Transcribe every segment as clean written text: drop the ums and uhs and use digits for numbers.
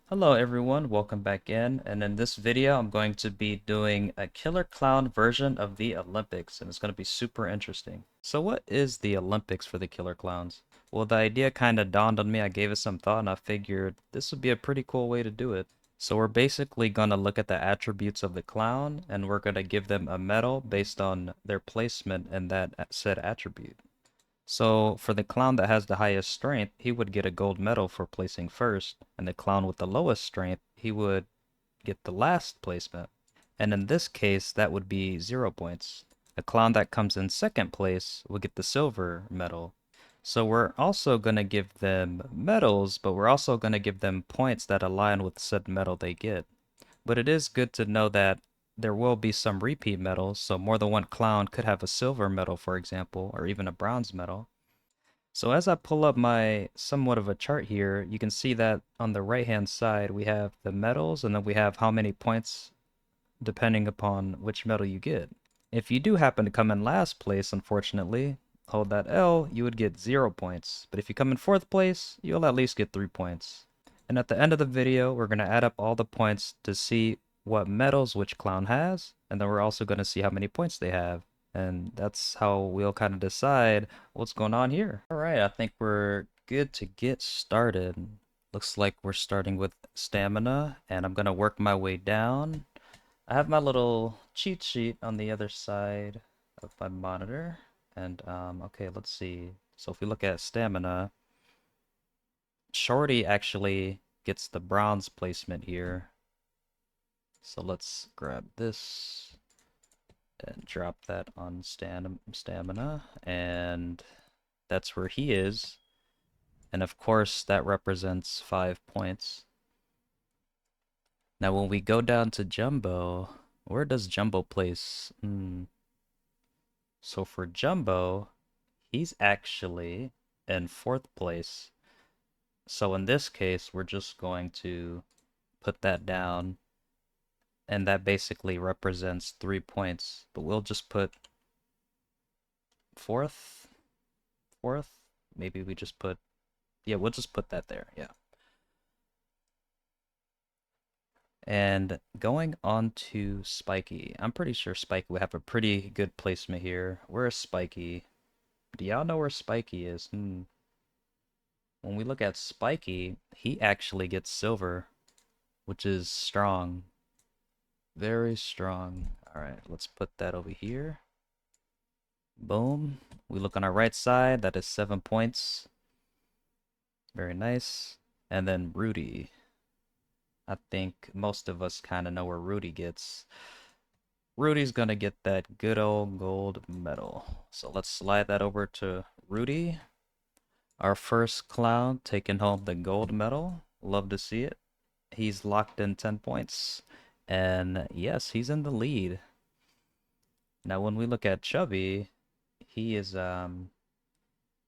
Hello everyone, welcome back in, and in this video I'm going to be doing a killer clown version of the Olympics, and it's going to be super interesting. So what is the Olympics for the killer clowns? Well, the idea kind of dawned on me, I gave it some thought, and I figured this would be a pretty cool way to do it. So we're basically going to look at the attributes of the clown, and we're going to give them a medal based on their placement in that said attribute. So for the clown that has the highest strength, he would get a gold medal for placing first, and the clown with the lowest strength, he would get the last placement. And in this case, that would be 0 points. A clown that comes in second place will get the silver medal. So we're also going to give them medals, but we're also going to give them points that align with said medal they get. But it is good to know that there will be some repeat medals, so more than one clown could have a silver medal, for example, or even a bronze medal. So as I pull up my somewhat of a chart here, you can see that on the right-hand side we have the medals and then we have how many points depending upon which medal you get. If you do happen to come in last place, unfortunately, hold that L, you would get 0 points. But if you come in fourth place, you'll at least get 3 points. And at the end of the video, we're going to add up all the points to see what medals which clown has, and then we're also going to see how many points they have. And that's how we'll kind of decide what's going on here. All right, I think we're good to get started. Looks like we're starting with stamina, and I'm going to work my way down. I have my little cheat sheet on the other side of my monitor. And, okay, let's see. So if we look at stamina, Shorty actually gets the bronze placement here. So let's grab this and drop that on stamina. And that's where he is. And of course, that represents 5 points. Now, when we go down to Jumbo, where does Jumbo place? So for Jumbo, he's actually in fourth place. So in this case, we're just going to put that down, and that basically represents 3 points. But we'll just put fourth, fourth. Maybe we just put, yeah, we'll just put that there, yeah. And going on to Spiky, I'm pretty sure Spiky would have a pretty good placement here. Where is Spiky? Do y'all know where Spiky is? When we look at Spiky, he actually gets silver, which is strong. Very strong. Alright, let's put that over here. Boom. We look on our right side, that is 7 points. Very nice. And then Rudy. I think most of us kind of know where Rudy gets. Rudy's gonna get that good old gold medal. So let's slide that over to Rudy. Our first clown taking home the gold medal. Love to see it. He's locked in 10 points. And yes, he's in the lead. Now when we look at Chubby, he is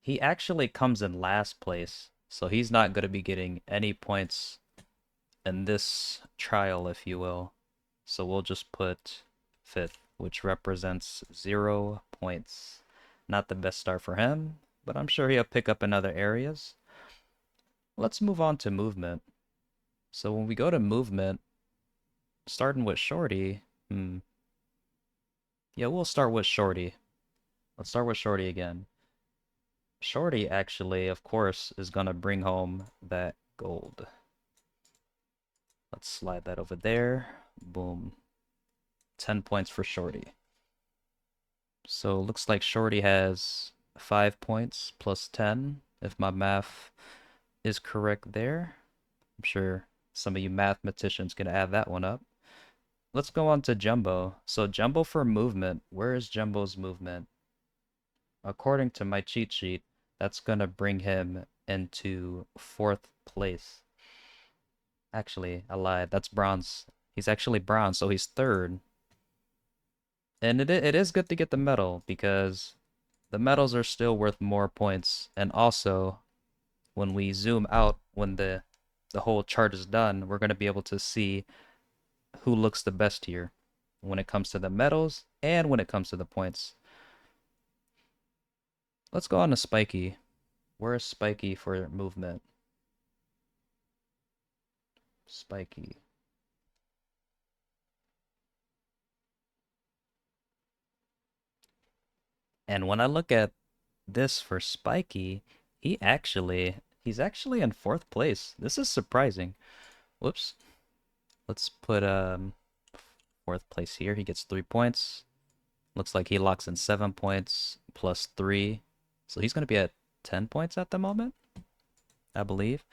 he actually comes in last place. So he's not going to be getting any points in this trial, if you will. So we'll just put fifth, which represents 0 points. Not the best start for him, but I'm sure he'll pick up in other areas. Let's move on to movement. So when we go to movement, starting with Shorty, yeah, we'll start with Shorty. Let's start with Shorty again. Shorty actually, of course, is gonna bring home that gold. Let's slide that over there. Boom. 10 points for Shorty. So looks like Shorty has 5 points plus 10, if my math is correct there. I'm sure some of you mathematicians can add that one up. Let's go on to Jumbo. So Jumbo for movement. Where is Jumbo's movement? According to my cheat sheet, that's gonna bring him into fourth place. Actually, I lied. That's bronze. He's actually bronze, so he's third. And it is good to get the medal because the medals are still worth more points. And also, when we zoom out, when the whole chart is done, we're going to be able to see who looks the best here when it comes to the medals and when it comes to the points. Let's go on to Spiky. Where is Spiky for movement? Spiky. And when I look at this for Spiky, he's actually in fourth place. This is surprising. Whoops. Let's put fourth place here. He gets 3 points. Looks like he locks in 7 points plus 3. So he's gonna be at 10 points at the moment, I believe.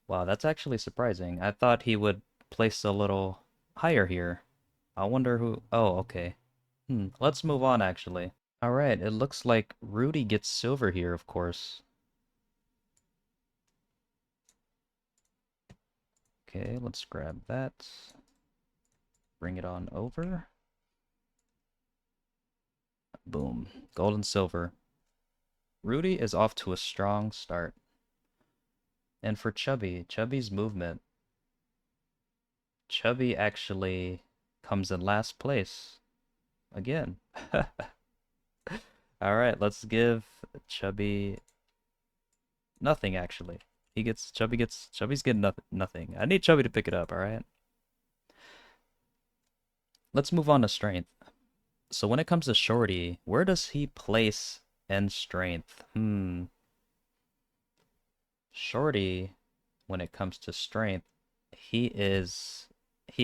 Wow, that's actually surprising. I thought he would place a little higher here. I wonder who. Oh, okay. Let's move on actually. All right, it looks like Rudy gets silver here, of course. Okay, let's grab that. Bring it on over. Boom. Gold and silver. Rudy is off to a strong start. And for Chubby's movement, Chubby actually comes in last place again. All right, let's give Chubby nothing actually. Chubby's getting nothing. I need Chubby to pick it up, all right? Let's move on to strength. So when it comes to Shorty, where does he place in strength? Shorty, when it comes to strength, he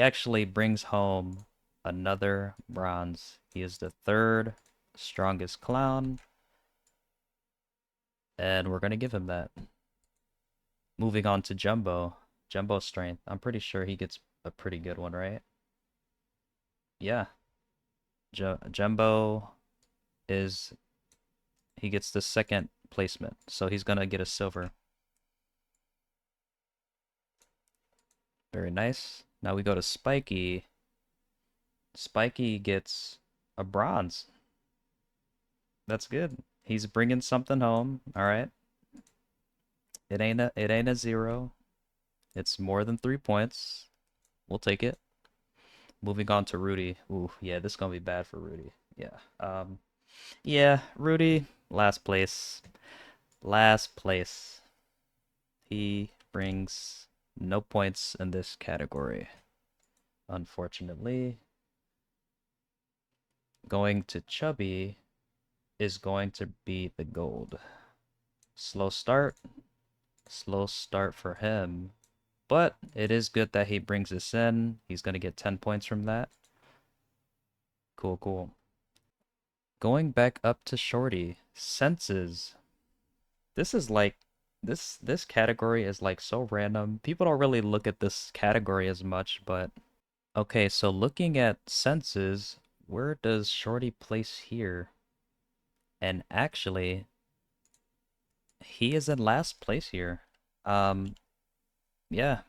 actually brings home another bronze. He is the third strongest clown, and we're gonna give him that. Moving on to Jumbo. Jumbo strength. I'm pretty sure he gets a pretty good one, right? Yeah. Jumbo is he gets the second placement, so he's gonna get a silver. Very nice. Now we go to Spiky. Spiky gets a bronze. That's good. He's bringing something home. All right. It ain't a 0. It's more than 3 points. We'll take it. Moving on to Rudy. Ooh, yeah, this is gonna be bad for Rudy. Yeah. Yeah, Rudy, last place. Last place. He brings no points in this category. Unfortunately. Going to Chubby is going to be the gold. Slow start. Slow start for him. But it is good that he brings this in. He's going to get 10 points from that. Cool, cool. Going back up to Shorty. Senses. This is like this category is like so random. People don't really look at this category as much, but okay, so looking at senses, where does Shorty place here? And actually, he is in last place here. Um, yeah.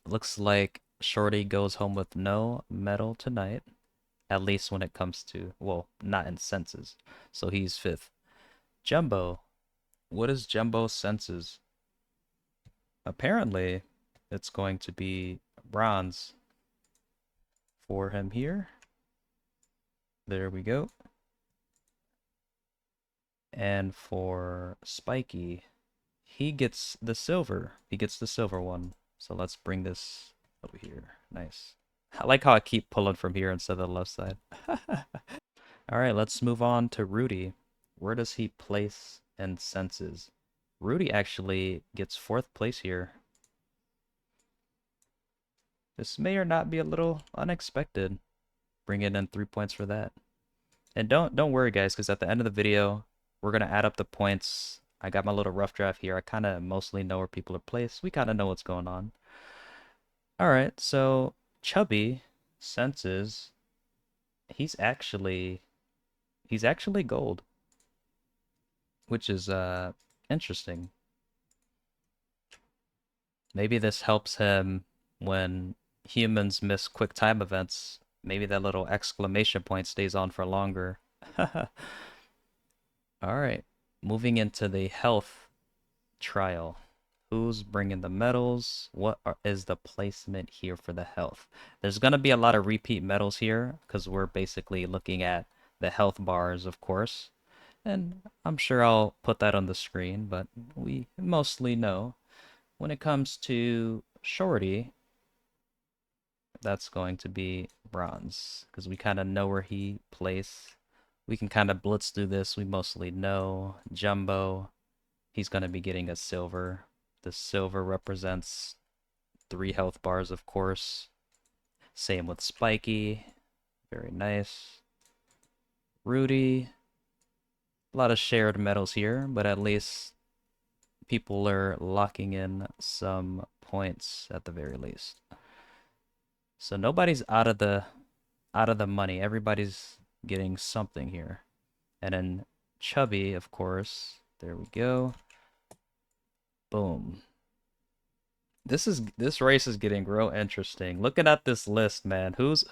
Looks like Shorty goes home with no medal tonight. At least when it comes to, well, not in senses. So he's fifth. Jumbo. What is Jumbo's senses? Apparently, it's going to be bronze for him here. There we go. And for Spiky, he gets the silver. He gets the silver one. So let's bring this over here. Nice. I like how I keep pulling from here instead of the left side. All right, let's move on to Rudy. Where does he place in senses? Rudy actually gets fourth place here. This may or not be a little unexpected. Bring in 3 points for that. And don't worry guys, because at the end of the video, we're gonna add up the points. I got my little rough draft here. I kind of mostly know where people are placed. We kind of know what's going on. All right, so Chubby senses he's actually gold, which is interesting. Maybe this helps him when humans miss quick time events. Maybe that little exclamation point stays on for longer. All right, moving into the health trial. Who's bringing the medals? Is the placement here for the health? There's going to be a lot of repeat medals here because we're basically looking at the health bars, of course. And I'm sure I'll put that on the screen, but we mostly know when it comes to Shorty, that's going to be bronze because we kind of know where he plays. We can kind of blitz through this. We mostly know Jumbo. He's going to be getting a silver. The silver represents 3 health bars, of course. Same with Spiky. Very nice. Rudy. A lot of shared medals here, but at least people are locking in some points at the very least. So nobody's out of the money. Everybody's getting something here. And then Chubby, of course. There we go. Boom. This race is getting real interesting. Looking at this list, man, who's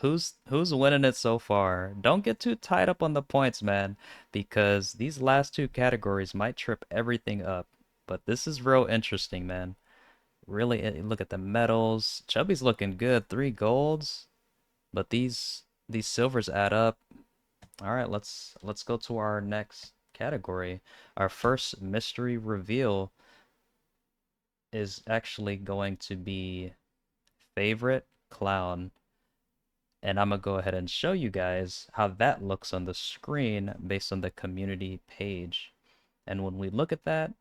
winning it so far? Don't get too tied up on the points, man, because these last 2 categories might trip everything up. But this is real interesting, man. Really, look at the medals. Chubby's looking good, 3 golds, but these silvers add up. All right, let's go to our next category. Our first mystery reveal is actually going to be favorite clown. And I'm gonna go ahead and show you guys how that looks on the screen based on the community page. And when we look at that,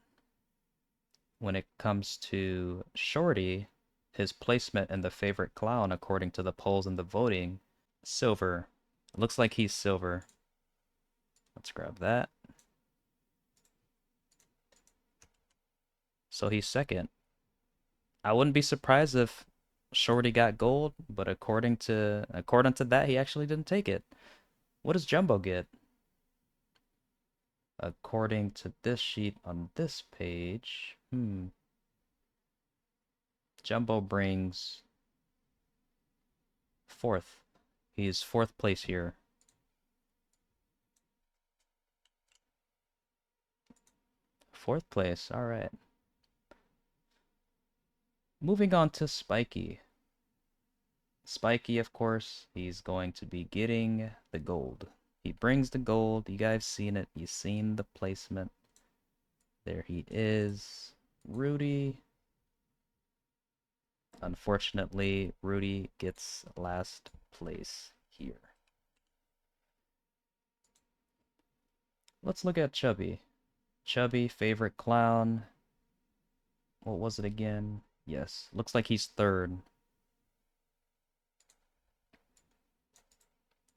when it comes to Shorty, his placement in the favorite clown according to the polls and the voting, silver. Looks like he's silver. Let's grab that. So he's second. I wouldn't be surprised if Shorty got gold, but according to that, he actually didn't take it. What does Jumbo get? According to this sheet on this page, Jumbo brings fourth. He's fourth place here. Fourth place, all right. Moving on to Spiky. Spiky, of course, he's going to be getting the gold. He brings the gold. You guys seen it. You've seen the placement. There he is. Rudy. Unfortunately, Rudy gets last place here. Let's look at Chubby. Chubby, favorite clown. What was it again? Yes, looks like he's third.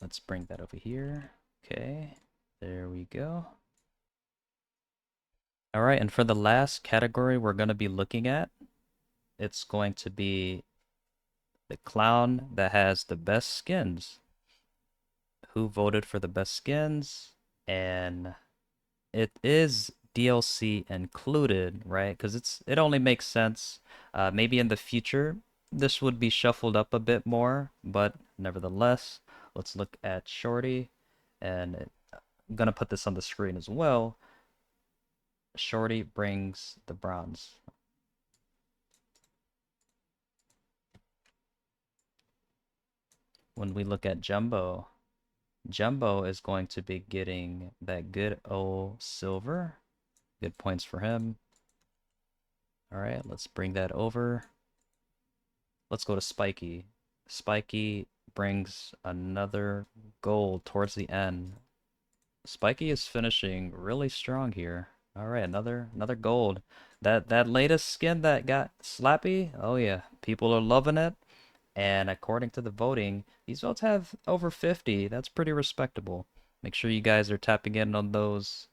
Let's bring that over here. Okay, there we go. All right, and for the last category we're going to be looking at, it's going to be the clown that has the best skins. Who voted for the best skins? And it is DLC included, right? Because it only makes sense. Maybe in the future this would be shuffled up a bit more, but nevertheless, let's look at Shorty, and I'm gonna put this on the screen as well. Shorty brings the bronze. When we look at Jumbo, Jumbo is going to be getting that good old silver. Good points for him. All right, let's bring that over. Let's go to Spiky. Spiky brings another gold towards the end. Spiky is finishing really strong here. All right, another gold. That latest skin that got Slappy, oh yeah, people are loving it. And according to the voting, these votes have over 50. That's pretty respectable. Make sure you guys are tapping in on those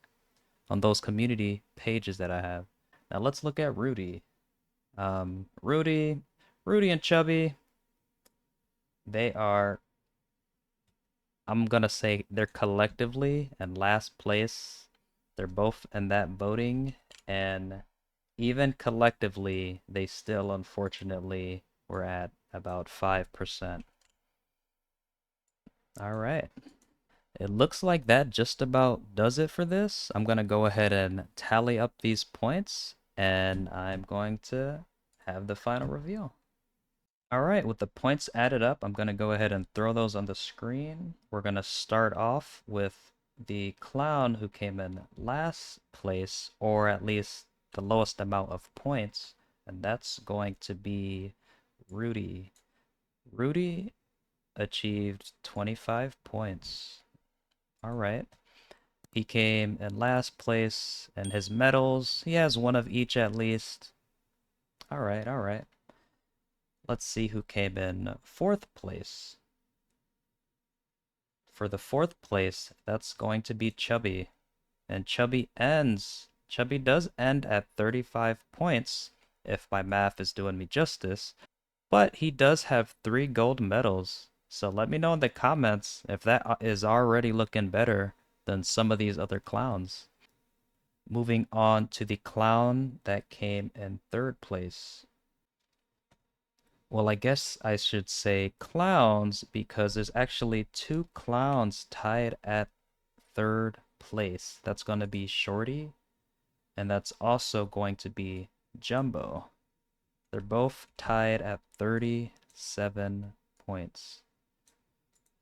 community pages that I have. Now let's look at Rudy. Rudy and Chubby, they are, I'm gonna say they're collectively in last place. They're both in that voting, and even collectively, they still unfortunately were at about 5%. All right. It looks like that just about does it for this. I'm gonna go ahead and tally up these points, and I'm going to have the final reveal. All right, with the points added up, I'm gonna go ahead and throw those on the screen. We're gonna start off with the clown who came in last place, or at least the lowest amount of points, and that's going to be Rudy. Rudy achieved 25 points. All right. He came in last place, and his medals, he has one of each at least. All right, all right. Let's see who came in fourth place. For the fourth place, that's going to be Chubby. And Chubby does end at 35 points, if my math is doing me justice. But he does have 3 gold medals. So let me know in the comments if that is already looking better than some of these other clowns. Moving on to the clown that came in third place. Well, I guess I should say clowns because there's actually 2 clowns tied at third place. That's going to be Shorty, and that's also going to be Jumbo. They're both tied at 37 points.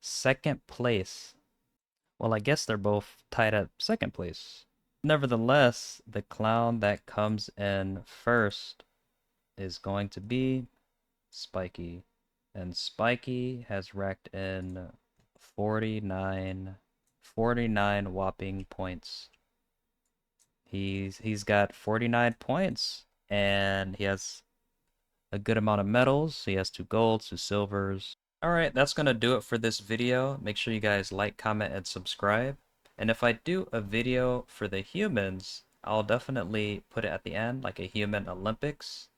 Second place. Well, I guess they're both tied at second place. Nevertheless, the clown that comes in first is going to be Spiky. And Spiky has racked in 49 whopping points. He's got 49 points, and he has a good amount of medals. He has 2 golds, 2 silvers. Alright, that's gonna do it for this video. Make sure you guys like, comment, and subscribe. And if I do a video for the humans, I'll definitely put it at the end, like a human Olympics.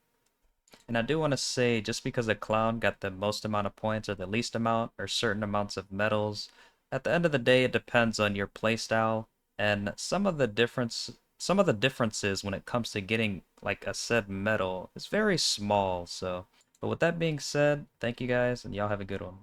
And I do want to say, just because a clown got the most amount of points or the least amount or certain amounts of medals, at the end of the day, it depends on your playstyle and some of the differences when it comes to getting like a said medal is very small. So, but with that being said, thank you guys, and y'all have a good one.